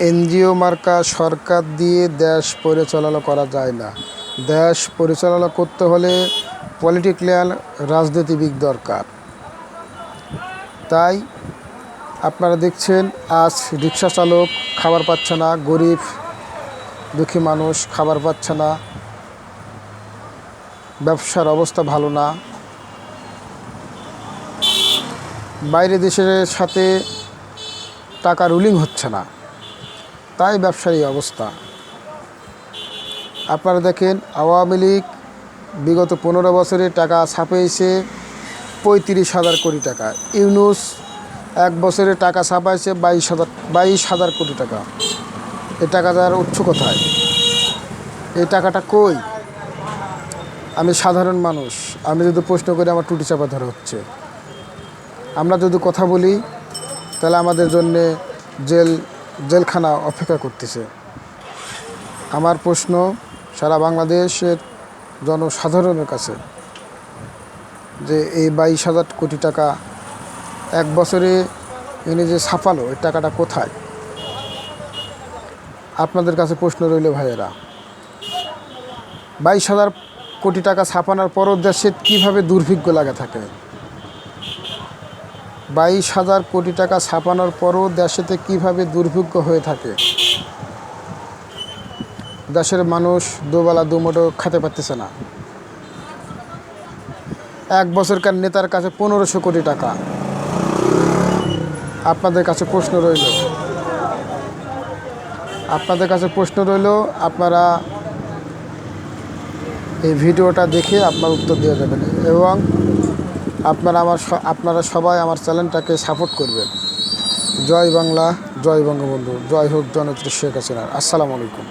NGO মার্কা সরকার দিয়ে দেশ পরিচালনা করা যায় না। দেশ পরিচালনা করতে হলে পলিটিক্যাল রাজনীতিবিদ দরকার। তাই আপনারা দেখছেন আজ রিক্সা চালক খাবার পাচ্ছে না, গরিব দুঃখী মানুষ খাবার পাচ্ছে না, ব্যবসার অবস্থা ভালো না, বাইরে দেশের সাথে টাকা রুলিং হচ্ছে না, তাই ব্যবসার এই অবস্থা। আপনারা দেখেন আওয়ামী লীগ বিগত 15 বছরে টাকা ছাপাইছে 35,000 কোটি টাকা। ইউনূস 1 বছরে টাকা ছাপাইছে 22,000 কোটি টাকা। এই টাকা যাওয়ার উৎস কোথায়? এই টাকাটা কই? আমি সাধারণ মানুষ, আমি যদি প্রশ্ন করি আমার টুটি চাপা ধরা হচ্ছে। আমরা যদি কথা বলি তাহলে আমাদের জন্যে জেলখানা অপেক্ষা করতেছে। আমার প্রশ্ন সারা বাংলাদেশের জনসাধারণের কাছে যে এই 22,000 কোটি টাকা 1 বছরে এনে যে ছাপালো, এই টাকাটা কোথায়? আপনাদের কাছে প্রশ্ন রইল ভাইয়েরা, 22,000 কোটি টাকা ছাপানোর পরও দেশে কীভাবে দুর্ভিক্ষ লাগা থাকে? 22,000 কোটি টাকা ছাপানোর পরও দেশেতে কীভাবে দুর্ভিক্ষ হয়ে থাকে? দেশের মানুষ দুবেলা দুমুঠো খেতে পারতেছে না। 1 বছরকার নেতার কাছে 1500 কোটি টাকা। আপনাদের কাছে প্রশ্ন রইল, আপনারা এই ভিডিওটা দেখে আপনার উত্তর দিয়ে যাবেন এবং আপনারা সবাই আমার চ্যানেলটাকে সাপোর্ট করবেন। জয় বাংলা, জয় বঙ্গবন্ধু, জয় হোক জননেত্রী শেখ হাসিনার। আসসালামু আলাইকুম।